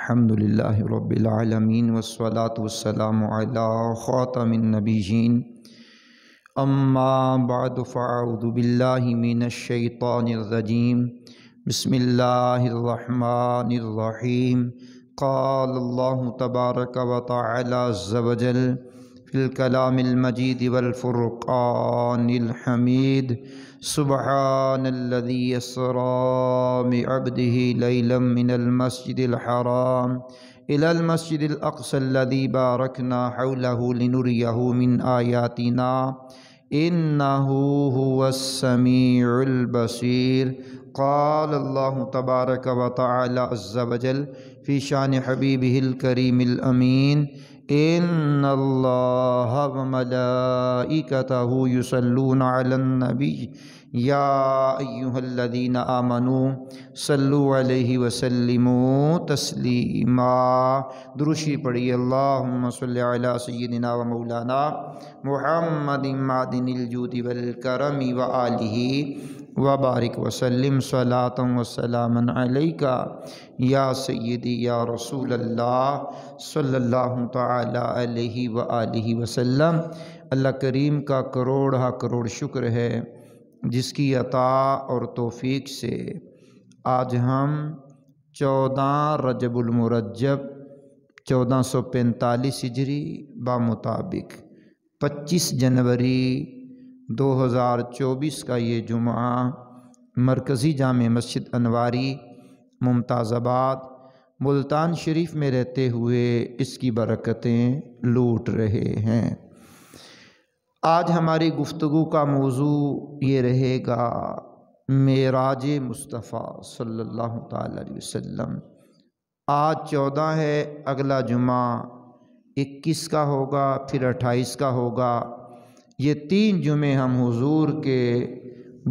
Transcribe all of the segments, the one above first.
الحمدللہ رب العالمین والصلاة والسلام علی خاتم النبیین اما بعد فاعوذ باللہ من الشیطان الرجیم بسم اللہ الرحمن الرحیم قال اللہ تبارک و تعالی عز وجل فی الکلام المجید والفرقان الحمید سبحان الذي اسرى بعبده ليلا من المسجد الحرام إلى المسجد الأقصى الذي باركنا حوله لنريه من آياتنا إنه هو السميع البصير قال الله تبارك وتعالى عز وجل في شان حبيبه الكريم الأمين إن الله وملائكته يصلون على النبي يا أيها الذين آمنوا صلوا عليه وسلموا تسليما درشی پڑھی اللهم صل على سيدنا ومولانا محمد معدن الجود والكرم وآله وبارك وسلم صلاة وسلاما عليك يا سيدي يا رسول الله صلی اللہ تعالی علیہ وآلہ وسلم۔ اللہ کریم کا کروڑ شکر ہے جس کی عطا اور توفیق سے آج ہم 14 رجب المرجب 1445 ہجری بمطابق 25 جنوری 2024 کا یہ جمعہ مرکزی جامع مسجد انواری ممتاز آباد ملتان شریف میں رہتے ہوئے اس کی برکتیں لوٹ رہے ہیں۔ آج ہماری گفتگو کا موضوع یہ رہے گا معراج مصطفیٰ صلی اللہ تعالی علیہ وسلم۔ آج 14 ہے، اگلا جمعہ 21 کا ہوگا، پھر 28 کا ہوگا۔ یہ 3 جمعے ہم حضور کے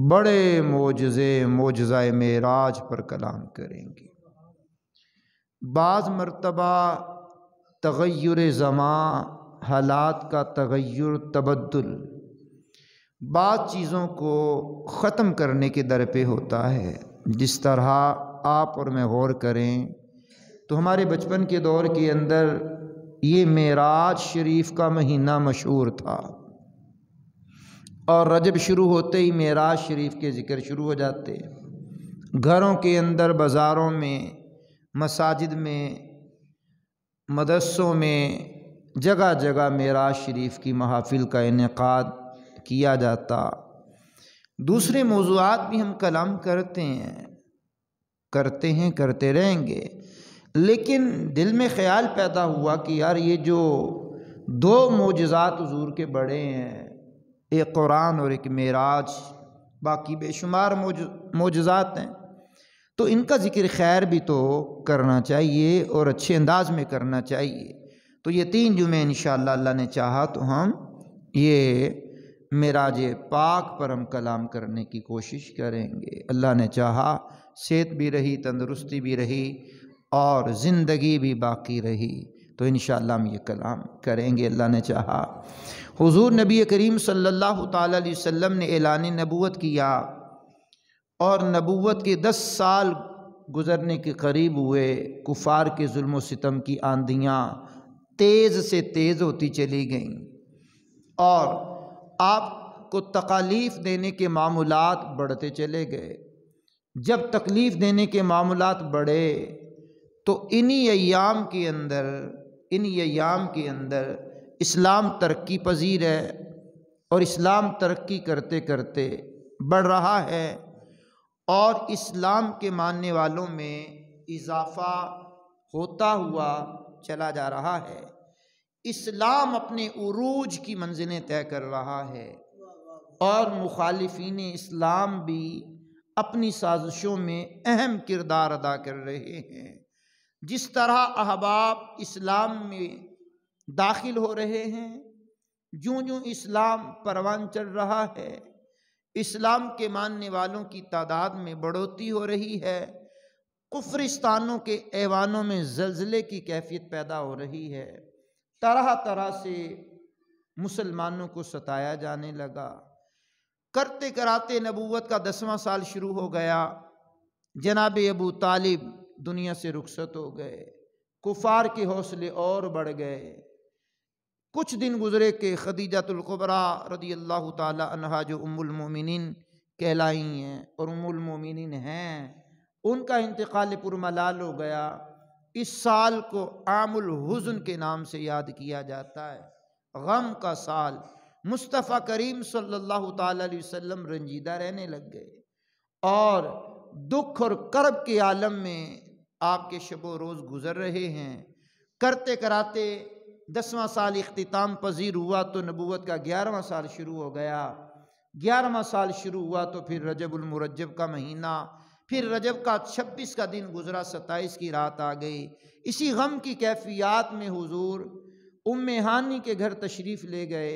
بڑے معجزہ معراج پر کلام کریں گے۔ بعض مرتبہ تغیر زمان، حالات کا تغیر، تبدل بعض چیزوں کو ختم کرنے کے در پہ ہوتا ہے۔ جس طرح آپ اور میں غور کریں تو ہمارے بچپن کے دور کے اندر یہ معراج شریف کا مہینہ مشہور تھا، اور رجب شروع ہوتے ہی معراج شریف کے ذکر شروع ہو جاتے۔ گھروں کے اندر، بازاروں میں، مساجد میں، مدرسوں میں، جگہ جگہ معراج شریف کی محافل کا انعقاد کیا جاتا۔ دوسرے موضوعات بھی ہم کلام کرتے رہیں گے، لیکن دل میں خیال پیدا ہوا کہ یار یہ جو 2 معجزات حضور کے بڑے ہیں، ایک قرآن اور ایک معراج، باقی بے شمار معجزات ہیں، تو ان کا ذکر خیر بھی تو کرنا چاہیے اور اچھے انداز میں کرنا چاہیے۔ تو یہ 3 جمعے انشاءاللہ اللہ نے چاہا تو ہم یہ معراج پاک پر ہم کلام کرنے کی کوشش کریں گے۔ اللہ نے چاہا صحت بھی رہی، تندرستی بھی رہی اور زندگی بھی باقی رہی تو انشاءاللہ ہم یہ کلام کریں گے، اللہ نے چاہا۔ حضور نبی کریم صلی اللہ تعالی علیہ وسلم نے اعلان نبوت کیا، اور نبوت کے 10 سال گزرنے کے قریب ہوئے۔ کفار کے ظلم و ستم کی آندیاں تیز سے تیز ہوتی چلی گئیں، اور آپ کو تکالیف دینے کے معاملات بڑھتے چلے گئے۔ جب تکلیف دینے کے معاملات بڑھے تو انہی ایام کے اندر اسلام ترقی پذیر ہے، اور اسلام ترقی کرتے کرتے بڑھ رہا ہے، اور اسلام کے ماننے والوں میں اضافہ ہوتا ہوا چلا جا رہا ہے۔ اسلام اپنے عروج کی منزلیں طے کر رہا ہے، اور مخالفین اسلام بھی اپنی سازشوں میں اہم کردار ادا کر رہے ہیں۔ جس طرح احباب اسلام میں داخل ہو رہے ہیں، جوں اسلام پروان چڑھ رہا ہے، اسلام کے ماننے والوں کی تعداد میں بڑھوتری ہو رہی ہے، کفرستانوں کے ایوانوں میں زلزلے کی کیفیت پیدا ہو رہی ہے، طرح طرح سے مسلمانوں کو ستایا جانے لگا۔ کرتے کراتے نبوت کا 10واں سال شروع ہو گیا۔ جناب ابو طالب دنیا سے رخصت ہو گئے، کفار کے حوصلے اور بڑھ گئے۔ کچھ دن گزرے کہ خدیجۃ الکبریٰ رضی اللہ تعالی عنہا جو ام المومنین کہلائی ہیں اور ام المومنین ہیں، ان کا انتقال پرملال ہو گیا۔ اس سال کو عام الحزن کے نام سے یاد کیا جاتا ہے، غم کا سال۔ مصطفیٰ کریم صلی اللہ تعالی علیہ وسلم رنجیدہ رہنے لگ گئے اور دکھ اور کرب کے عالم میں آپ کے شب و روز گزر رہے ہیں۔ کرتے کراتے 10واں سال اختتام پذیر ہوا تو نبوت کا 11واں سال شروع ہو گیا۔ 11واں سال شروع ہوا تو پھر رجب المرجب کا مہینہ، پھر رجب کا 26 کا دن گزرا، 27 کی رات آ گئی۔ اسی غم کی کیفیات میں حضور ام ہانی کے گھر تشریف لے گئے۔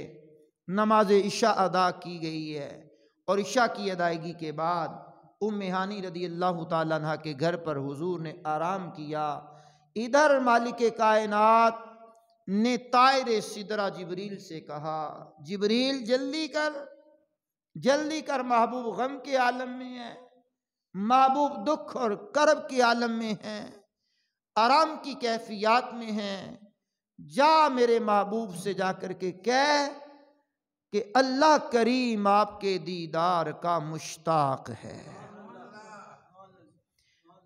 نماز عشاء ادا کی گئی ہے اور عشاء کی ادائیگی کے بعد ام ہانی رضی اللہ تعالیٰ عنہ کے گھر پر حضور نے آرام کیا۔ ادھر مالک کائنات نے طائر سدرہ جبریل سے کہا، جبریل جلدی کر محبوب غم کے عالم میں ہے، محبوب دکھ اور کرب کے عالم میں ہے، آرام کی کیفیات میں ہے۔ جا میرے محبوب سے جا کر کے کہہ کہ اللہ کریم آپ کے دیدار کا مشتاق ہے۔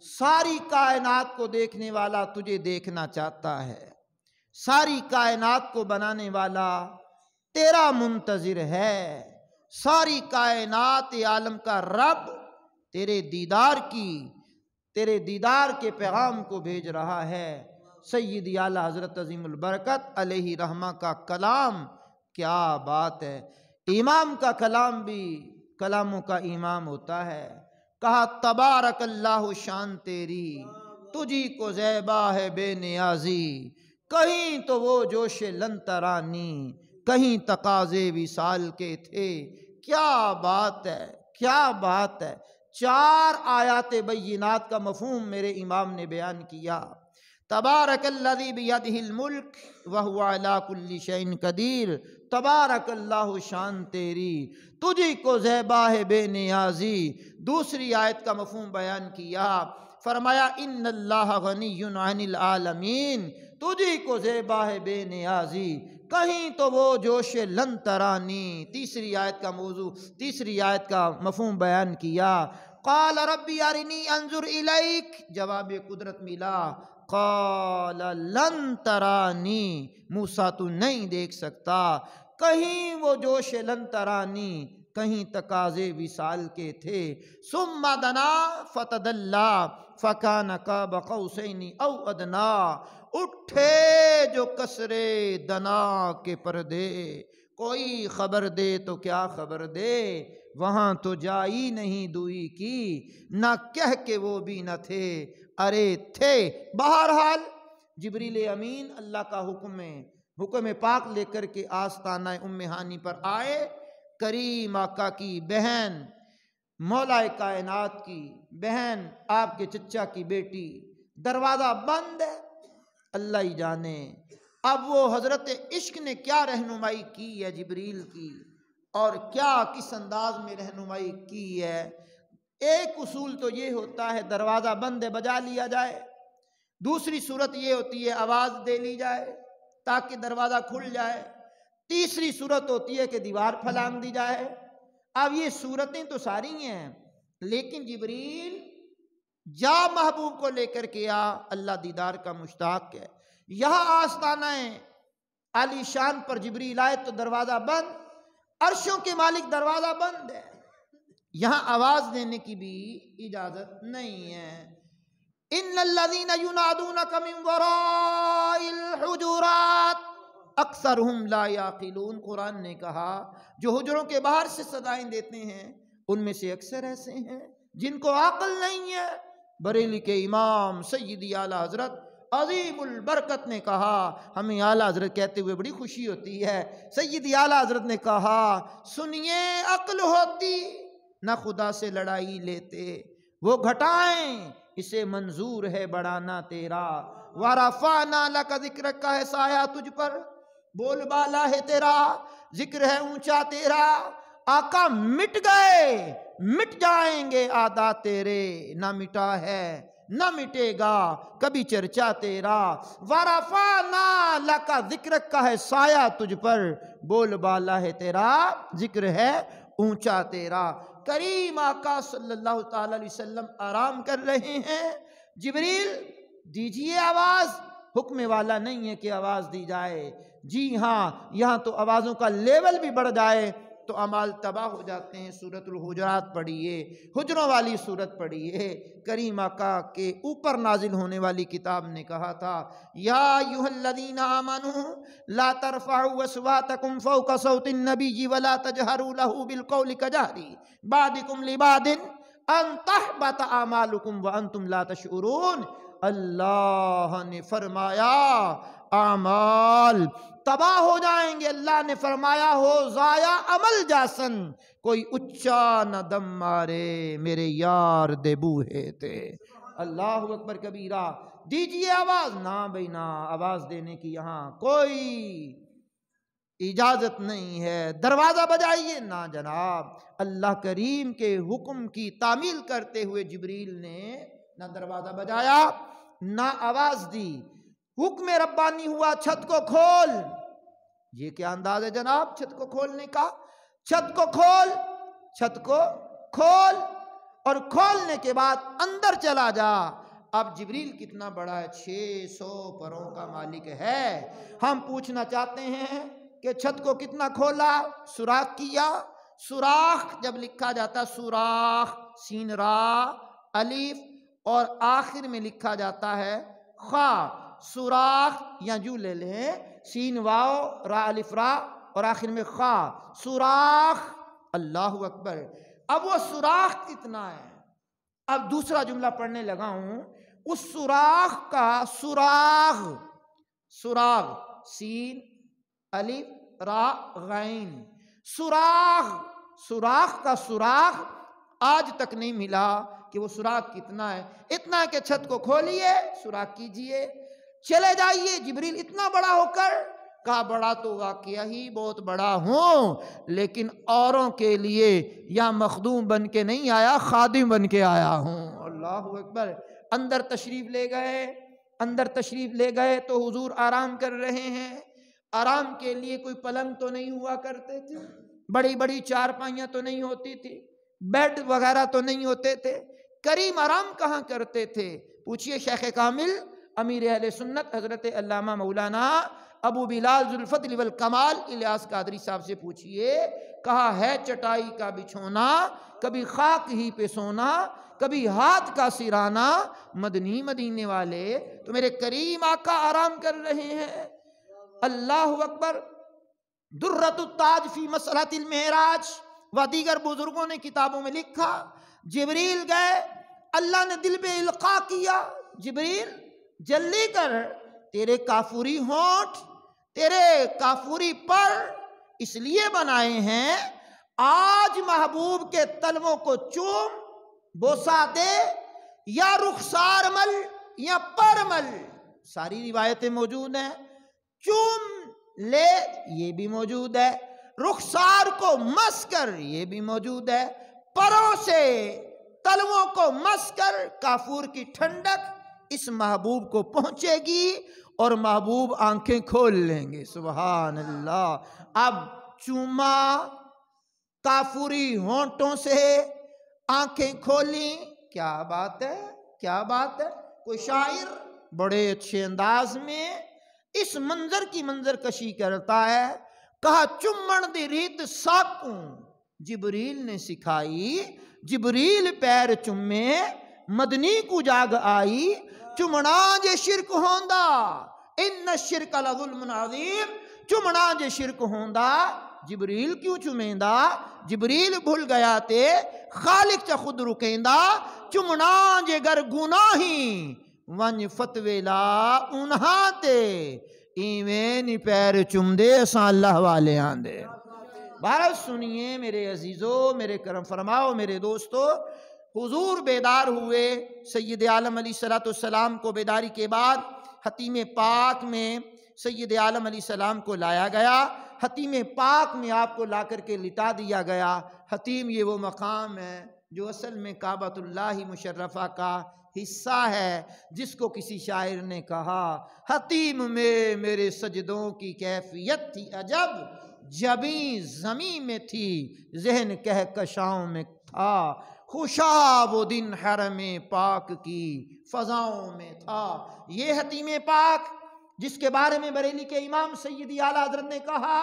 ساری کائنات کو دیکھنے والا تجھے دیکھنا چاہتا ہے، ساری کائنات کو بنانے والا تیرا منتظر ہے، ساری کائنات عالم کا رب تیرے دیدار کے پیغام کو بھیج رہا ہے۔ سیدی اعلیٰ حضرت عظیم البرکت علیہ رحمہ کا کلام کیا بات ہے۔ امام کا کلام بھی کلاموں کا امام ہوتا ہے۔ کہا تبارک اللہ شان تیری، تجھی کو زیبا ہے بے نیازی، کہیں تو وہ جوش لن ترانی، کہیں تقاضے وصال کے تھے۔ کیا بات ہے، کیا بات ہے۔ 4 آیات بینات کا مفہوم میرے امام نے بیان کیا۔ تبارک الذی بیدہ الملک وہو علی کل شیء قدیر، تبارک اللہ شان تیری، تجھی کو زیبا ہے بے نیازی۔ دوسری آیت کا مفہوم بیان کیا، فرمایا ان اللہ غنی عن العالمین، تجھی کو زیبا ہے بے نیازی، کہیں تو وہ جوش لن ترانی۔ تیسری آیت کا مفہوم بیان کیا، قال ربی ارنی انظر الیک، جواب قدرت ملا، قال لن ترانی، موسیٰ تو نہیں دیکھ سکتا۔ کہیں وہ جوش لن ترانی، کہیں تقاضے وصال کے تھے۔ ثم دنا فتدلی فکان قاب قوسین او ادنا، اٹھے جو کسرے دنا کے پردے، کوئی خبر دے تو کیا خبر دے، وہاں تو جائی نہیں دوئی کی، نہ کہہ کے وہ بھی نہ تھے، ارے تھے۔ بہرحال جبریل امین اللہ کا حکم پاک لے کر کے آستانہ ام ہانی پر آئے۔ کریم آقا کی بہن، مولا کائنات کی بہن، آپ کے چچا کی بیٹی، دروازہ بند ہے، اللہ ہی جانے اب وہ حضرت عشق نے کیا رہنمائی کی ہے جبریل کی، اور کیا کس انداز میں رہنمائی کی ہے۔ ایک اصول تو یہ ہوتا ہے دروازہ بند ہے بجا لیا جائے، دوسری صورت یہ ہوتی ہے آواز دے لی جائے تاکہ دروازہ کھل جائے، تیسری صورت ہوتی ہے کہ دیوار پھلانگ دی جائے۔ اب یہ صورتیں تو ساری ہیں، لیکن جبریل جا محبوب کو لے کر کے آ، اللہ دیدار کا مشتاق ہے۔ یہاں آستانہ عالی شان پر جبریل آئے تو دروازہ بند، عرشوں کے مالک دروازہ بند ہے، یہاں آواز دینے کی بھی اجازت نہیں ہے۔ ان الذین ینادونک من وراء الحجرات اکثرہم لا یعقلون، قرآن نے کہا جو حجروں کے باہر سے صدائیں دیتے ہیں ان میں سے اکثر ایسے ہیں جن کو عقل نہیں ہے۔ بریلی کے امام سیدی اعلیٰ حضرت عظیم البرکت نے کہا، ہمیں اعلیٰ حضرت کہتے ہوئے بڑی خوشی ہوتی ہے، سیدی اعلیٰ حضرت نے کہا سنیے عقل ہوتی نہ خدا سے لڑائی لیتے، وہ گھٹائیں اسے منظور ہے بڑھانا تیرا، وَرَفَعْنَا لَكَ ذِكْرَكَ کا ہے سایہ تجھ پر، بول بالا ہے تیرا، ذکر ہے اونچا تیرا۔ آقا مٹ گئے، مٹ جائیں گے عادات تیرے، نہ مٹا ہے نہ مٹے گا کبھی چرچا تیرا، ورفعنا لک ذکرک کا ہے سایہ تجھ پر، بول بالا ہے تیرا ذکر ہے اونچا تیرا۔ کریم آقا صلی اللہ تعالی علیہ وسلم آرام کر رہے ہیں، جبریل دیجئے آواز، حکم والا نہیں ہے کہ آواز دی جائے، جی ہاں یہاں تو آوازوں کا لیول بھی بڑھ جائے تو اعمال تباہ ہو جاتے ہیں۔ سورۃ الحجرات پڑھیے، حجروں والی سورت پڑھیے، کریم آقا کے اوپر نازل ہونے والی کتاب نے کہا تھا یا ایھا الذین آمنوا لا ترفعوا اصواتکم فوق صوت النبی ولا تجہروا لہ بالقول کجہر بعضکم لبعض ان تحبط اعمالکم وانتم لا تشعرون۔ اللہ نے فرمایا اعمال تباہ ہو جائیں گے، اللہ نے فرمایا ہو ضائع عمل جاسن، کوئی اچا نہ دم مارے میرے یار دے بوہے تھے۔ اللہ اکبر کبیرہ، دیجئے آواز، نہ بھئی نہ، آواز دینے کی یہاں کوئی اجازت نہیں ہے، دروازہ بجائیے نہ جناب۔ اللہ کریم کے حکم کی تعمیل کرتے ہوئے جبریل نے نہ دروازہ بجایا نہ آواز دی، حکم ربانی ہوا چھت کو کھول۔ یہ کیا انداز ہے جناب چھت کو کھولنے کا؟ چھت کو کھول، چھت کو کھول، اور کھولنے کے بعد اندر چلا جا۔ اب جبریل کتنا بڑا ہے، 600 پروں کا مالک ہے۔ ہم پوچھنا چاہتے ہیں کہ چھت کو کتنا کھولا، سوراخ کیا؟ سوراخ جب لکھا جاتا سوراخ، سین را الف اور آخر میں لکھا جاتا ہے خا، سوراخ، یا جو لے لیں سین واو را الف را اور آخر میں خا، سوراخ۔ اللہ اکبر۔ اب وہ سوراخ کتنا ہے؟ اب دوسرا جملہ پڑھنے لگا ہوں، اس سوراخ کا سوراخ، سوراخ سین الف را غین، سوراخ، سوراخ کا سوراخ آج تک نہیں ملا کہ وہ سوراخ کتنا ہے۔ اتنا ہے کہ چھت کو کھولیے، سوراخ کیجئے، چلے جائیے۔ جبریل اتنا بڑا ہو کر کہا بڑا تو واقعہ ہی بہت بڑا ہوں، لیکن اوروں کے لیے یا مخدوم بن کے نہیں آیا، خادم بن کے آیا ہوں۔ اللہ اکبر۔ اندر تشریف لے گئے، اندر تشریف لے گئے تو حضور آرام کر رہے ہیں۔ آرام کے لیے کوئی پلنگ تو نہیں ہوا کرتے تھے، بڑی بڑی چارپائیاں تو نہیں ہوتی تھی، بیڈ وغیرہ تو نہیں ہوتے تھے۔ کریم آرام کہاں کرتے تھے؟ پوچھئے شیخ کامل امیر اہل سنت حضرت علامہ مولانا ابو بلال ذوالفضل والکمال الیاس قادری صاحب سے پوچھئے۔ کہا ہے چٹائی کا بچھونا، کبھی خاک ہی پہ سونا، کبھی ہاتھ کا سرانا، مدنی مدینے والے تو میرے کریم آقا آرام کر رہے ہیں۔ اللہ اکبر۔ درۃ التاج فی مسئلۃ المعراج و دیگر بزرگوں نے کتابوں میں لکھا، جبریل گئے، اللہ نے دل پہ القاء کیا، جبریل جلدی کر، تیرے کافوری ہونٹ، تیرے کافوری پر اس لیے بنائے ہیں آج محبوب کے تلووں کو چوم، بوسا دے، یا رخسار مل یا پر مل، ساری روایتیں موجود ہیں، چوم لے یہ بھی موجود ہے، رخسار کو مس کر یہ بھی موجود ہے، پروں سے تلووں کو مس کر کافور کی ٹھنڈک اس محبوب کو پہنچے گی اور محبوب آنکھیں کھول لیں گے۔ سبحان اللہ۔ اب چوما، کافوری ہونٹوں سے آنکھیں کھولیں، کیا بات ہے، کیا بات ہے۔ کوئی شاعر بڑے اچھے انداز میں اس منظر کی منظر کشی کرتا ہے، کہا چمن دی ریت ساکوں جبریل نے سکھائی، جبریل پیر چمے مدنی کو جاگ آئی، چمنا جے شرک ہوندا ان الشرک لظلم عظیم، چمنا جے شرک ہوندا جبریل کیوں چمیندہ، جبریل بھول گیا تے خالق چا خود رکیندہ، چمنا جے گر گناہی ونج فتوے لا انہاں تے ایویں نی پیر چم دے اساں اللہ والے آندے۔ بہرحال سنیے میرے عزیزو، میرے کرم فرماؤ میرے دوستو، حضور بیدار ہوئے، سید عالم علیہ السلام کو بیداری کے بعد حتیم پاک میں سید عالم علیہ السلام کو لایا گیا، حتیم پاک میں آپ کو لا کر کے لٹا دیا گیا۔ حتیم یہ وہ مقام ہے جو اصل میں کعبۃ اللہ مشرفہ کا حصہ ہے، جس کو کسی شاعر نے کہا حتیم میں میرے سجدوں کی کیفیت تھی عجب، جبیں زمین میں تھی ذہن کہکشاؤں میں تھا، خوشاب وہ دن حرم پاک کی فضاؤں میں تھا۔ یہ حتیم پاک جس کے بارے میں بریلی کے امام سیدی اعلیٰ حضرت نے کہا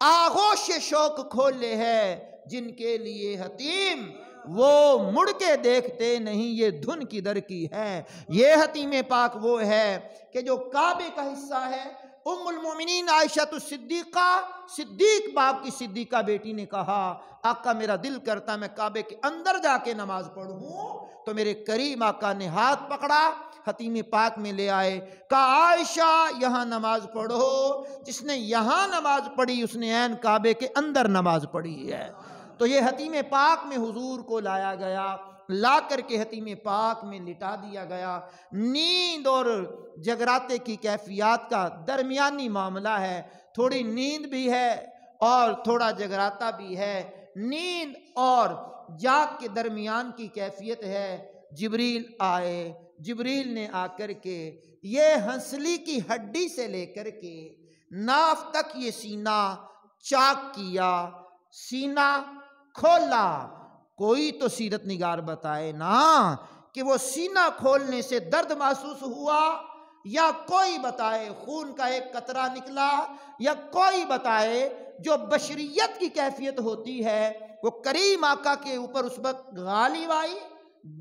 آغوش شوق کھولے ہے جن کے لیے حتیم وہ مڑ کے دیکھتے نہیں، یہ دھن کی در کی ہے۔ یہ حتیم پاک وہ ہے کہ جو کعبے کا حصہ ہے۔ ام المومنین عائشہ الصدیقہ، صدیق باپ کی صدیقہ بیٹی نے کہا آقا میرا دل کرتا میں کعبے کے اندر جا کے نماز پڑھوں، تو میرے کریم آقا نے ہاتھ پکڑا، حتیم پاک میں لے آئے، کہا عائشہ یہاں نماز پڑھو۔ جس نے یہاں نماز پڑھی اس نے عین کعبے کے اندر نماز پڑھی ہے۔ تو یہ حتیم پاک میں حضور کو لایا گیا، لا کر کے حتیم پاک میں لٹا دیا گیا۔ نیند اور جگراتے کی کیفیات کا درمیانی معاملہ ہے، تھوڑی نیند بھی ہے اور تھوڑا جگراتا بھی ہے۔ نیند اور جاگ کے درمیان کی کیفیت ہے جبریل آئے، جبریل نے آ کر کے یہ ہنسلی کی ہڈی سے لے کر کے ناف تک یہ سینہ چاک کیا، سینہ کھولا۔ کوئی تو سیرت نگار بتائے نا کہ وہ سینہ کھولنے سے درد محسوس ہوا، یا کوئی بتائے خون کا ایک قطرہ نکلا، یا کوئی بتائے جو بشریت کی کیفیت ہوتی ہے وہ کریم آقا کے اوپر اس وقت غالب آئی،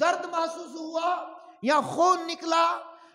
درد محسوس ہوا، یا خون نکلا،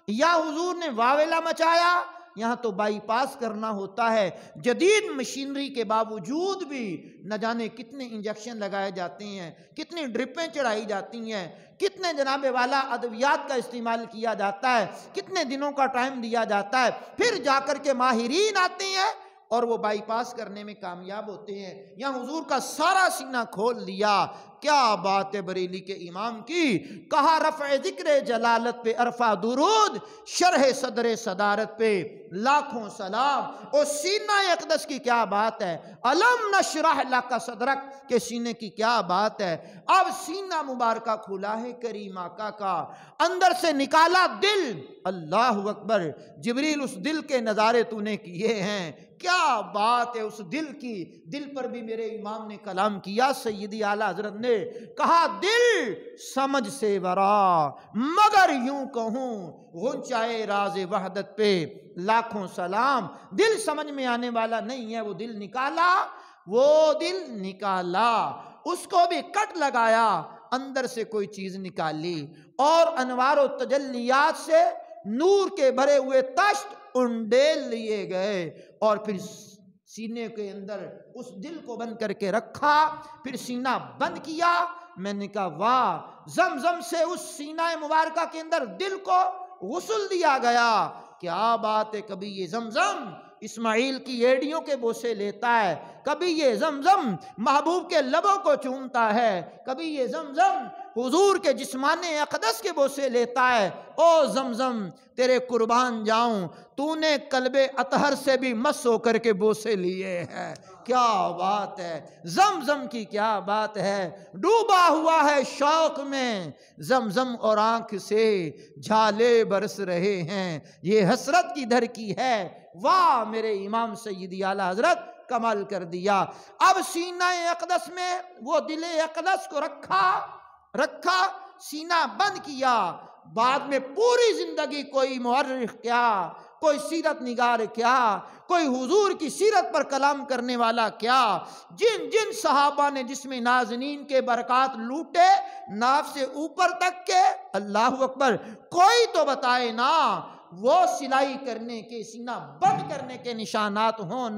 یا حضور نے واویلا مچایا۔ یہاں تو بائی پاس کرنا ہوتا ہے، جدید مشینری کے باوجود بھی نہ جانے کتنے انجیکشن لگائے جاتے ہیں، کتنی ڈرپیں چڑھائی جاتی ہیں، کتنے جناب والا ادویات کا استعمال کیا جاتا ہے، کتنے دنوں کا ٹائم دیا جاتا ہے، پھر جا کر کے ماہرین آتے ہیں اور وہ بائی پاس کرنے میں کامیاب ہوتے ہیں۔ یہاں حضور کا سارا سینہ کھول دیا۔ کیا بات ہے بریلی کے امام کی، کہا رفع ذکر جلالت پہ عرفہ درود، شرح صدر صدارت پہ لاکھوں سلام۔ او سینہ اقدس کی کیا بات ہے، الم نشرح لک صدرک کے سینے کی کیا بات ہے۔ اب سینہ مبارکہ کھلا ہے کریم آقا کا، اندر سے نکالا دل، اللہ اکبر، جبریل اس دل کے نظارے تو نے کیے ہیں، کیا بات ہے اس دل کی۔ دل پر بھی میرے امام نے کلام کیا، سیدی اعلیٰ حضرت نے کہا دل سمجھ سے ورا، مگر یوں کہوں غنچائے راز وحدت پہ لاکھوں سلام۔ دل سمجھ میں آنے والا نہیں ہے، وہ دل نکالا، وہ دل نکالا، اس کو بھی کٹ لگایا، اندر سے کوئی چیز نکالی، اور انوار و تجلیات سے نور کے بھرے ہوئے تشت انڈیل لیے گئے، اور پھر سینے کے اندر اس دل کو بند کر کے رکھا، پھر سینہ بند کیا۔ میں نے کہا واہ، زمزم سے اس سینہ مبارکہ کے اندر دل کو غسل دیا گیا، کیا بات ہے۔ کبھی یہ زمزم اسماعیل کی ایڑیوں کے بوسے لیتا ہے، کبھی یہ زمزم محبوب کے لبوں کو چومتا ہے، کبھی یہ زمزم حضور کے جسمان اقدس کے بوسے لیتا ہے۔ او زمزم تیرے قربان جاؤں، تو نے قلب اطہر سے بھی مس ہو کر کے بوسے لیے ہیں، کیا بات ہے، زمزم کی کیا بات ہے۔ ڈوبا ہوا ہے شوق میں زمزم اور آنکھ سے جھالے برس رہے ہیں، یہ حسرت کی در کی ہے، واہ میرے امام سیدی اعلیٰ حضرت کمال کر دیا۔ اب سینہ اقدس میں وہ دل اقدس کو رکھا، سینہ بند کیا۔ بعد میں پوری زندگی کوئی مورخ کیا، کوئی سیرت نگار کیا، کوئی حضور کی سیرت پر کلام کرنے والا کیا، جن جن صحابہ نے جس میں نازنین کے برکات لوٹے ناف سے اوپر تک کے، اللہ اکبر، کوئی تو بتائے نا وہ سلائی کرنے کے، سینہ بند کرنے کے نشانات ہوں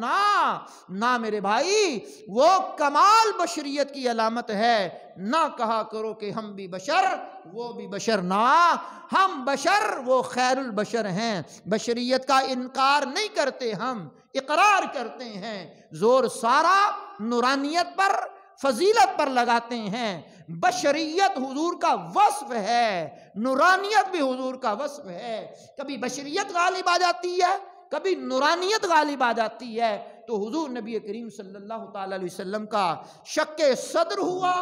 نہ میرے بھائی، وہ کمال بشریت کی علامت ہے۔ نہ کہا کرو کہ ہم بھی بشر وہ بھی بشر، نہ ہم بشر وہ خیر البشر ہیں، بشریت کا انکار نہیں کرتے، ہم اقرار کرتے ہیں، زور سارا نورانیت پر فضیلت پر لگاتے ہیں۔ بشریت حضور کا وصف ہے، نورانیت بھی حضور کا وصف ہے، کبھی بشریت غالب آ جاتی ہے، کبھی نورانیت غالب آ جاتی ہے۔ تو حضور نبی کریم صلی اللہ تعالی علیہ وسلم کا شک صدر ہوا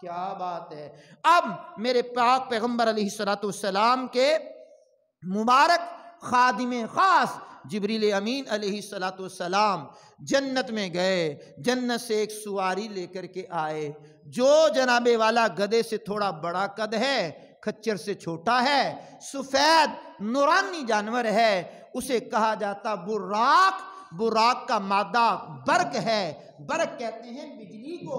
کیا بات ہے۔ اب میرے پاک پیغمبر علیہ الصلوۃ والسلام کے مبارک خادم خاص جبریل امین علیہ الصلوۃ والسلام جنت میں گئے، جنت سے ایک سواری لے کر کے آئے، جو جناب والا گدھے سے تھوڑا بڑا قد ہے، کھچر سے چھوٹا ہے، سفید نورانی جانور ہے، اسے کہا جاتا براق۔ براق کا مادہ برق ہے، برق کہتے ہیں بجلی کو،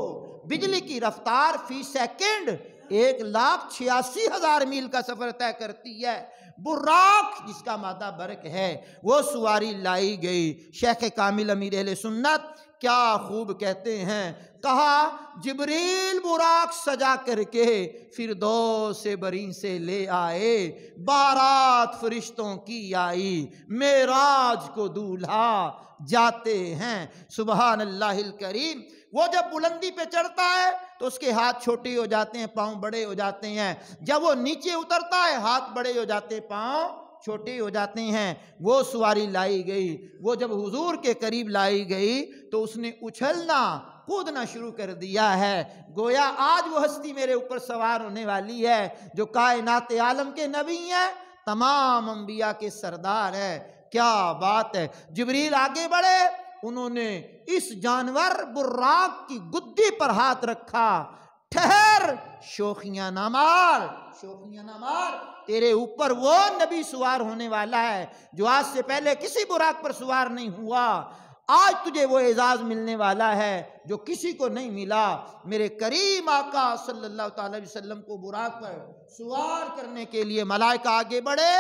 بجلی کی رفتار فی سیکنڈ 1,86,000 میل کا سفر طے کرتی ہے۔ براق جس کا مادہ برق ہے، وہ سواری لائی گئی۔ شیخ کامل امیر اہل سنت کیا خوب کہتے ہیں، کہا جبریل براق سجا کر کے فردوس برین سے لے آئے، بارات فرشتوں کی آئی، معراج کو دولہا جاتے ہیں۔ سبحان اللہ الکریم۔ وہ جب بلندی پہ چڑھتا ہے تو اس کے ہاتھ چھوٹے ہو جاتے ہیں، پاؤں بڑے ہو جاتے ہیں، جب وہ نیچے اترتا ہے ہاتھ بڑے ہو جاتے، پاؤں چھوٹے ہو جاتے ہیں۔ وہ سواری لائی گئی، وہ جب حضور کے قریب لائی گئی تو اس نے اچھلنا کودنا شروع کر دیا ہے، گویا آج وہ ہستی میرے اوپر سوار ہونے والی ہے جو کائنات عالم کے نبی ہیں، تمام انبیاء کے سردار ہے۔ کیا بات ہے۔ جبریل آگے بڑھے، انہوں نے اس جانور براق کی گدی پر ہاتھ رکھا، ٹھہر شوخیاں نہ مار، شوخیاں نہ مار، تیرے اوپر وہ نبی سوار ہونے والا ہے جو آج سے پہلے کسی براق پر سوار نہیں ہوا، آج تجھے وہ اعزاز ملنے والا ہے جو کسی کو نہیں ملا۔ میرے کریم آقا صلی اللہ تعالی وسلم کو براق پر سوار کرنے کے لیے ملائکہ آگے بڑھے،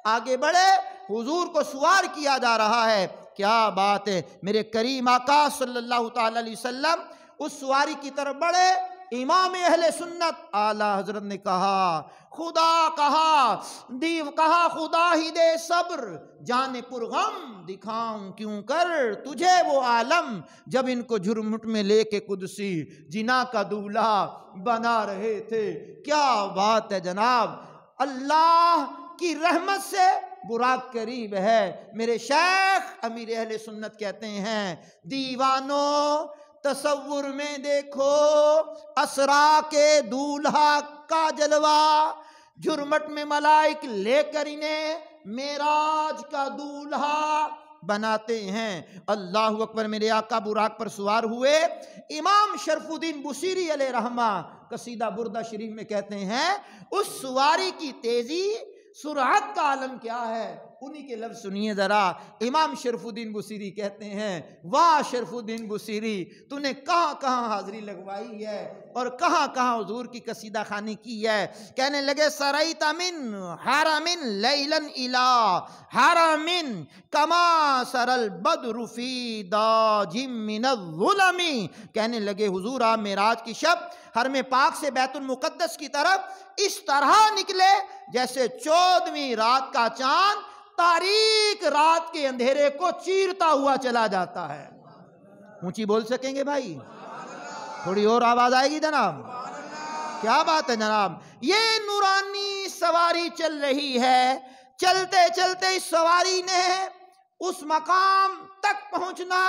آگے بڑھے، حضور کو سوار کیا جا رہا ہے۔ کیا بات ہے۔ میرے کریم آقا صلی اللہ تعالی علیہ وسلم اس سواری کی طرف بڑھے، امام اہل سنت اعلی حضرت نے کہا خدا ہی دے صبر، جان پرغم دکھاؤں کیوں کر تجھے وہ عالم، جب ان کو جھرمٹ میں لے کے قدسی جنا کا دولہا بنا رہے تھے۔ کیا بات ہے جناب، اللہ کی رحمت سے براق قریب ہے۔ میرے شیخ امیر اہل سنت کہتے ہیں، دیوانوں تصور میں دیکھو اسرا کے دولہا کا جلوہ، جھرمٹ میں ملائک لے کر انہیں معراج کا دولہا بناتے ہیں۔ اللہ اکبر۔ میرے آقا براق پر سوار ہوئے۔ امام شرف الدین بصیری علیہ رحمہ قصیدہ بردہ شریف میں کہتے ہیں، اس سواری کی تیزی سرعت کا عالم کیا ہے، انہی کے لفظ سنیے ذرا۔ امام شرف الدین بصیری کہتے ہیں، واہ شرف الدین بصیری، تو نے کہاں کہاں حاضری لگوائی ہے اور کہاں کہاں حضور کی قصیدہ خوانی کی ہے۔ کہنے لگے، سریت من حرم لیلا الی حرم کما سر البدر فی داج من الظلم۔ کہنے لگے حضور آپ معراج کی شب حرم پاک سے بیت المقدس کی طرف اس طرح نکلے جیسے 14ویں رات کا چاند تاریک رات کے اندھیرے کو چیرتا ہوا چلا جاتا ہے۔ اونچی بول سکیں گے بھائی؟ تھوڑی اور آواز آئے گی جناب؟ کیا بات ہے جناب۔ یہ نورانی سواری چل رہی ہے، چلتے چلتے اس سواری نے اس مقام تک پہنچنا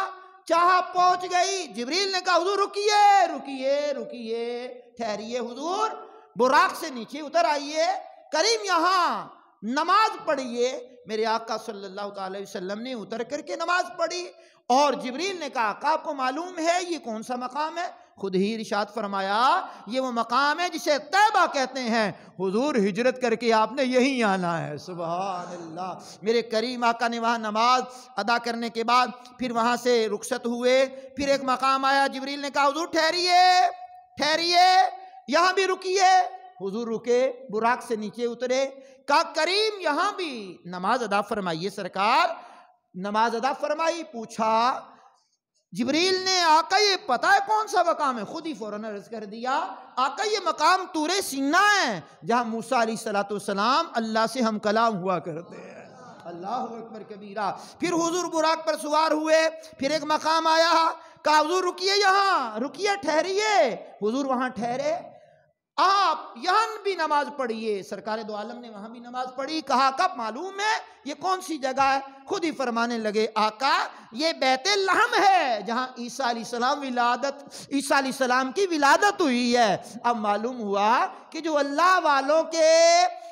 چاہا، پہنچ گئی۔ جبریل نے کہا حضور رکیے رکیے رکیے، ٹھہریے حضور، براق سے نیچے اتر آئیے، کریم یہاں نماز پڑھیے۔ میرے آقا صلی اللہ تعالی وسلم نے اتر کر کے نماز پڑھی، اور جبریل نے کہا آقا آپ کو معلوم ہے یہ کون سا مقام ہے؟ خود ہی ارشاد فرمایا یہ وہ مقام ہے جسے طیبہ کہتے ہیں، حضور ہجرت کر کے آپ نے یہی آنا ہے۔ سبحان اللہ۔ میرے کریم آقا نے وہاں نماز ادا کرنے کے بعد پھر وہاں سے رخصت ہوئے، پھر ایک مقام آیا، جبریل نے کہا حضور ٹھہریے ٹھہریے، یہاں بھی رکیے۔ حضور رکے، براق سے نیچے اترے، کہا کریم یہاں بھی نماز ادا فرمائیے سرکار۔ نماز ادا فرمائی، پوچھا جبریل نے آقا یہ پتہ ہے کون سا مقام ہے؟ خود ہی فوراً عرض کر دیا آقا یہ مقام طور سینا ہے جہاں موسیٰ علیہ السلام اللہ سے ہم کلام ہوا کرتے ہیں۔ اللہ اکبر کبیرہ۔ پھر حضور براق پر سوار ہوئے، پھر ایک مقام آیا، کہا حضور رکیے یہاں، رکیے ٹھہریے۔ حضور وہاں ٹھہرے، آپ یہاں بھی نماز پڑھیے۔ سرکار دو عالم نے وہاں بھی نماز پڑھی۔ کہا کب؟ معلوم ہے یہ کون سی جگہ ہے؟ خود ہی فرمانے لگے آقا یہ بیت لحم ہے جہاں عیسیٰ علیہ السلام کی ولادت ہوئی ہے۔ اب معلوم ہوا کہ جو اللہ والوں کے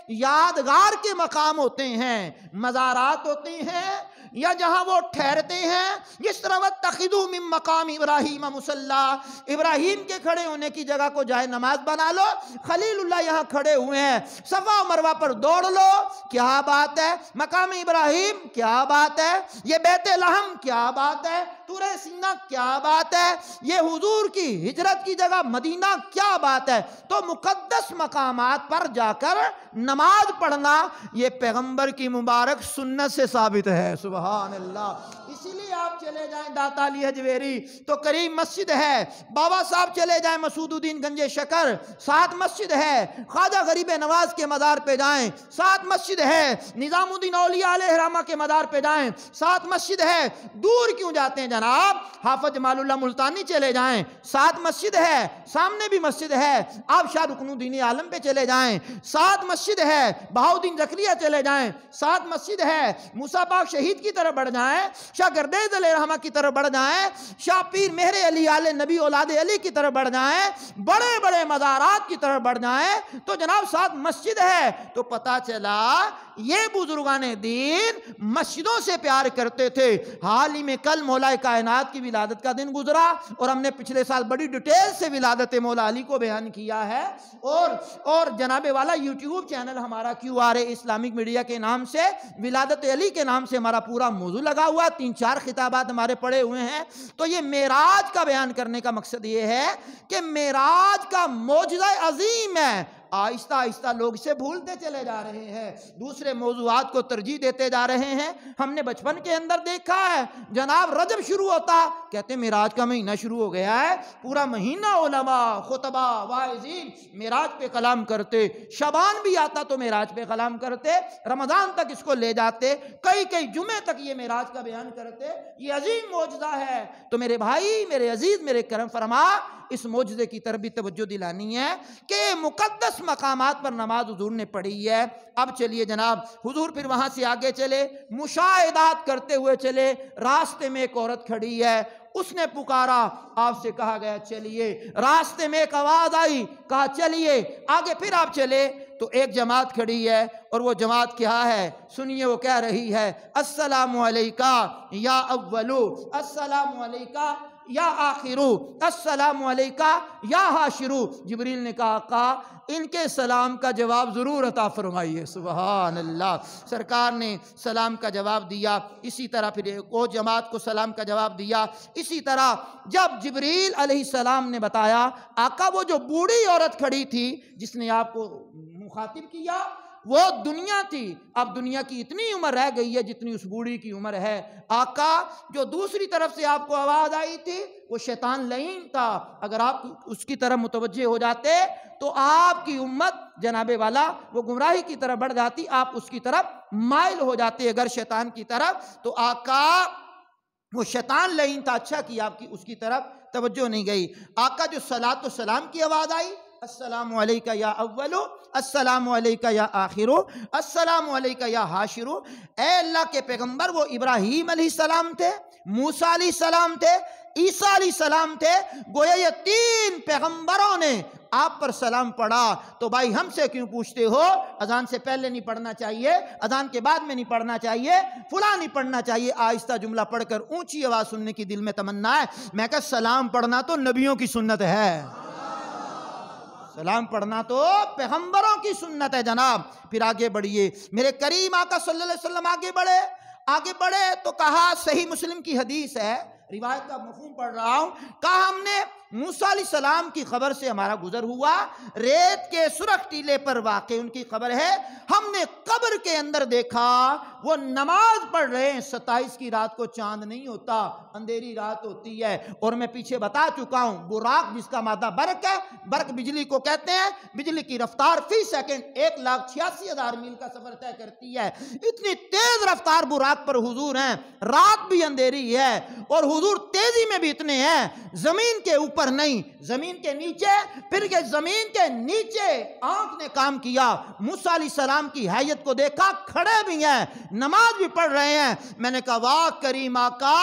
یادگار کے مقام ہوتے ہیں، مزارات ہوتے ہیں، یا جہاں وہ ٹھہرتے ہیں، جس طرح وَاتَّخِذُوا مِن مَقَامِ إِبْرَاهِيمَ مُصَلًّى، ابراہیم کے کھڑے ہونے کی جگہ کو جائے نماز بنا لو۔ خلیل اللہ یہاں کھڑے ہوئے ہیں، صفا و مروہ پر دوڑ لو، کیا بات ہے؟ مقام ابراہیم کیا بات ہے؟ یہ بیت لحم کیا بات ہے؟ طور سینا کیا بات ہے؟ یہ حضور کی ہجرت کی جگہ مدینہ کیا بات ہے؟ تو مقدس مقامات پر جا کر نماز پڑھنا یہ پیغمبر کی مبارک سنت سے ثابت ہے۔ سبحان اللہ۔ اسی لیے آپ چلے جائیں داتا علی حجویری تو کریم مسجد ہے، بابا صاحب چلے جائیں مسعود الدین گنج شکر ساتھ مسجد ہے، خواجہ غریب نواز کے مزار پہ جائیں ساتھ مسجد ہے، نظام الدین اولیاء علیہ الرحمہ کے مزار پہ جائیں ساتھ مسجد ہے۔ دور کیوں جاتے ہیں جناب؟ حافظ جمال اللہ ملتانی چلے جائیں ساتھ مسجد ہے، سامنے بھی مسجد ہے۔ آپ شاہ رکن الدین عالم پہ چلے جائیں ساتھ مسجد ہے، بہاؤالدین زکریا چلے جائیں ساتھ مسجد ہے، موسیٰ پاک شہید کی طرف بڑھ جائیں، شاہ گردیز علیہ الرحمہ کی طرف بڑھ جائیں، شاہ پیر مہر علی آل نبی اولاد علی کی طرف بڑھ جائیں، بڑے بڑے مزارات کی طرف بڑھ جائیں تو جناب ساتھ مسجد ہے۔ تو پتا چلا یہ بزرگان دین مسجدوں سے پیار کرتے تھے۔ حال ہی میں کل مولا کائنات کی ولادت کا دن گزرا اور ہم نے پچھلے سال بڑی ڈیٹیل سے ولادت مولا علی کو بیان کیا ہے، اور جناب والا یوٹیوب چینل ہمارا QR اسلامک میڈیا کے نام سے، ولادت علی کے نام سے ہمارا پورا موضوع لگا ہوا، 3-4 خطابات ہمارے پڑے ہوئے ہیں۔ تو یہ معراج کا بیان کرنے کا مقصد یہ ہے کہ معراج کا معجزہ عظیم ہے۔ آہستہ آہستہ لوگ اسے بھولتے چلے جا رہے ہیں، دوسرے موضوعات کو ترجیح دیتے جا رہے ہیں۔ ہم نے بچپن کے اندر دیکھا ہے جناب رجب شروع ہوتا کہتے ہیں معراج کا مہینہ شروع ہو گیا ہے، پورا مہینہ علماء خطبہ واعظین معراج پہ کلام کرتے، شعبان بھی آتا تو معراج پہ کلام کرتے، رمضان تک اس کو لے جاتے، کئی جمعے تک یہ معراج کا بیان کرتے۔ یہ عظیم معجزہ ہے۔ تو میرے بھائی، میرے عزیز، میرے کرم فرما، اس معجزے کی طرف بھی توجہ دلانی ہے کہ مقدس مقامات پر نماز حضور نے پڑھی ہے۔ اب چلیے جناب حضور پھر وہاں سے آگے چلے، مشاہدات کرتے ہوئے چلے، راستے میں ایک عورت کھڑی ہے، اس نے پکارا، آپ سے کہا گیا چلیے، راستے میں ایک آواز آئی، کہا چلیے آگے، پھر آپ چلے تو ایک جماعت کھڑی ہے، اور وہ جماعت کیا ہے سنیے، وہ کہہ رہی ہے السلام علیکہ یا اولو، السلام علیکہ یا آخرو، السلام علیکہ یا حاشرو۔ جبریل نے کہا آقا ان کے سلام کا جواب ضرور عطا فرمائیے۔ سبحان اللہ۔ سرکار نے سلام کا جواب دیا، اسی طرح پھر ایک اور جماعت کو سلام کا جواب دیا۔ اسی طرح جب جبریل علیہ السلام نے بتایا آقا وہ جو بوڑھی عورت کھڑی تھی جس نے آپ کو مخاطب کیا وہ دنیا تھی، اب دنیا کی اتنی عمر رہ گئی ہے جتنی اس بوڑھی کی عمر ہے۔ آقا جو دوسری طرف سے آپ کو آواز آئی تھی وہ شیطان لعین تھا، اگر آپ اس کی طرف متوجہ ہو جاتے تو آپ کی امت جناب والا وہ گمراہی کی طرف بڑھ جاتی، آپ اس کی طرف مائل ہو جاتے اگر شیطان کی طرف۔ تو آقا وہ شیطان لعین تھا، اچھا کی آپ کی اس کی طرف توجہ نہیں گئی۔ آقا جو صلاۃ و سلام کی آواز آئی، السلام علیکہ یا اولو، السلام علیکہ یا آخرو، السلام علیکہ یا حاشرو۔ اے اللہ کے پیغمبر، وہ ابراہیم علیہ السلام تھے، موسیٰ علیہ السلام تھے، عیسیٰ علیہ السلام تھے، گویا یہ 3 پیغمبروں نے آپ پر سلام پڑھا، تو بھائی ہم سے کیوں پوچھتے ہو اذان سے پہلے نہیں پڑھنا چاہیے، اذان کے بعد میں نہیں پڑھنا چاہیے، فلاں نہیں پڑھنا چاہیے؟ آہستہ جملہ پڑھ کر اونچی آواز سننے کی دل میں تمنا ہے۔ میں کہا سلام پڑھنا تو نبیوں کی سنت ہے، سلام پڑھنا تو پیغمبروں کی سنت ہے جناب۔ پھر آگے بڑھیے، میرے کریم آقا صلی اللہ علیہ وسلم آگے بڑھے تو کہا، صحیح مسلم کی حدیث ہے، روایت کا مفہوم پڑھ رہا ہوں، کہا ہم نے موسیٰ علیہ السلام کی خبر سے ہمارا گزر ہوا، ریت کے سرخ ٹیلے پر واقع ان کی خبر ہے، ہم نے قبر کے اندر دیکھا وہ نماز پڑھ رہے ہیں۔ 27 کی رات کو چاند نہیں ہوتا، اندھیری رات ہوتی ہے، اور میں پیچھے بتا چکا ہوں براق جس کا مادہ برق ہے، برق بجلی کو کہتے ہیں، بجلی کی رفتار فی سیکنڈ 1,86,000 میل کا سفر طے کرتی ہے، اتنی تیز رفتار براق پر حضور ہیں، رات بھی اندھیری ہے اور حضور حضور تیزی میں بھی اتنے ہیں، زمین کے اوپر نہیں، زمین کے نیچے، پھر یہ زمین کے نیچے آنکھ نے کام کیا، موسیٰ علیہ السلام کی حیت کو دیکھا، کھڑے بھی ہیں، نماز بھی پڑھ رہے ہیں۔ میں نے کہا واہ کریم آقا،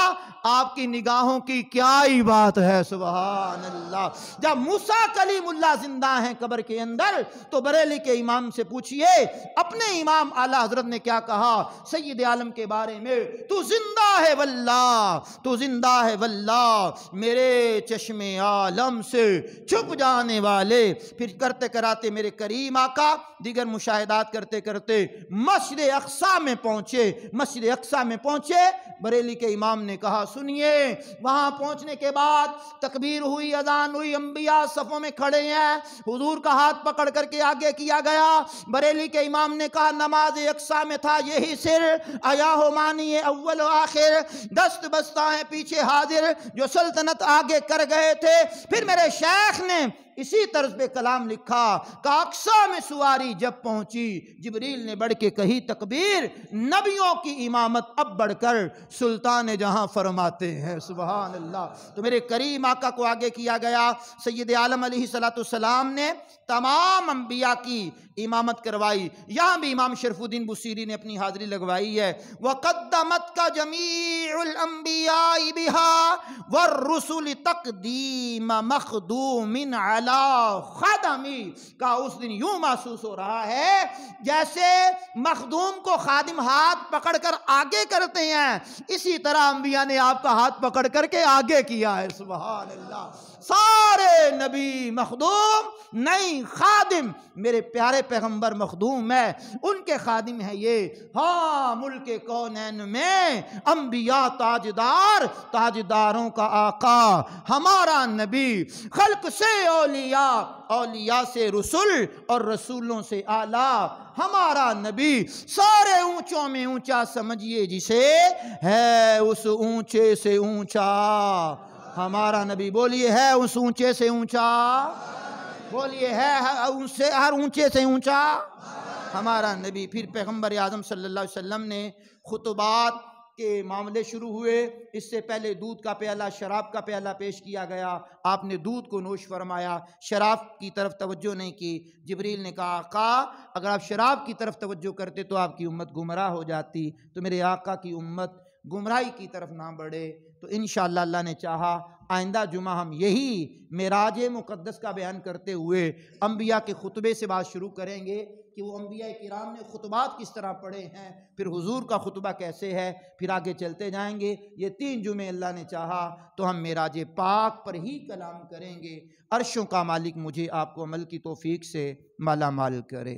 آپ کی نگاہوں کی کیا ہی بات ہے، سبحان اللہ۔ جب موسیٰ کلیم اللہ زندہ ہیں قبر کے اندر، تو بریلی کے امام سے پوچھئے اپنے امام اعلیٰ حضرت نے کیا کہا سید عالم کے بارے میں، تو زندہ ہے واللہ، تو زندہ ہے واللہ، میرے چشم عالم سے چھپ جانے والے۔ پھر کرتے کراتے میرے کریم آقا دیگر مشاہدات کرتے کرتے مسجد اقصیٰ میں پہنچے۔ مسجد اقصیٰ میں پہنچے، بریلی کے امام نے کہا سنیے، وہاں پہنچنے کے بعد تکبیر ہوئی، اذان ہوئی، انبیاء صفوں میں کھڑے ہیں، حضور کا ہاتھ پکڑ کر کے آگے کیا گیا۔ بریلی کے امام نے کہا نماز اقصیٰ میں تھا یہی سر، آیا ہو مانی اول و آخر، دست بستہ ہیں پیچھے حاضر، جو سلطنت آگے کر گئے تھے۔ پھر میرے شیخ نے اسی طرز پہ کلام لکھا کہ اقصیٰ میں سواری جب پہنچی، جبریل نے بڑھ کے کہی تکبیر، نبیوں کی امامت اب بڑھ کر سلطان جہاں فرماتے ہیں، سبحان اللہ۔ تو میرے کریم آقا کو آگے کیا گیا، سید عالم علیہ السلام نے تمام انبیاء کی امامت کروائی۔ یہاں بھی امام شرف الدین بصیری نے اپنی حاضری لگوائی ہے، وَقَدَّمَتْكَ جَمِيعُ الْأَنْبِيَاءِ بِهَا وَالرُّسُلِ تَقْدِيمَ مَخْدُومٍ عَلَىٰ خَدَمِ، کا اس دن یوں محسوس ہو رہا ہے جیسے مخدوم کو خادم ہاتھ پکڑ کر آگے کرتے ہیں، اسی طرح انبیاء نے آپ کا ہاتھ پکڑ کر کے آگے کیا ہے، سبحان اللہ۔ سارے نبی مخدوم نہیں، خادم، میرے پیارے پیغمبر مخدوم ہے، ان کے خادم ہے یہ۔ ہاں ملک کونین میں انبیاء تاجدار، تاجداروں کا آقا ہمارا نبی، خلق سے اولیاء، اولیاء سے رسول اور رسولوں سے اعلیٰ ہمارا نبی، سارے اونچوں میں اونچا سمجھیے جسے، ہے اس اونچے سے اونچا ہمارا نبی۔ بولیے ہے اس اونچے سے اونچا، بولیے ہے ہر اونچے سے اونچا ہمارا نبی۔ پھر پیغمبر اعظم صلی اللہ علیہ وسلم نے خطبات کے معاملے شروع ہوئے۔ اس سے پہلے دودھ کا پیالہ، شراب کا پیالہ پیش کیا گیا، آپ نے دودھ کو نوش فرمایا، شراب کی طرف توجہ نہیں کی۔ جبریل نے کہا آقا اگر آپ شراب کی طرف توجہ کرتے تو آپ کی امت گمراہ ہو جاتی، تو میرے آقا کی امت گمراہی کی طرف نہ بڑھے۔ تو انشاءاللہ اللہ نے چاہا آئندہ جمعہ ہم یہی معراج مقدس کا بیان کرتے ہوئے انبیاء کے خطبے سے بات شروع کریں گے کہ وہ انبیاء کرام نے خطبات کس طرح پڑھے ہیں، پھر حضور کا خطبہ کیسے ہے، پھر آگے چلتے جائیں گے۔ یہ 3 جمعے اللہ نے چاہا تو ہم معراج پاک پر ہی کلام کریں گے۔ عرشوں کا مالک مجھے آپ کو عمل کی توفیق سے مالا مال کرے۔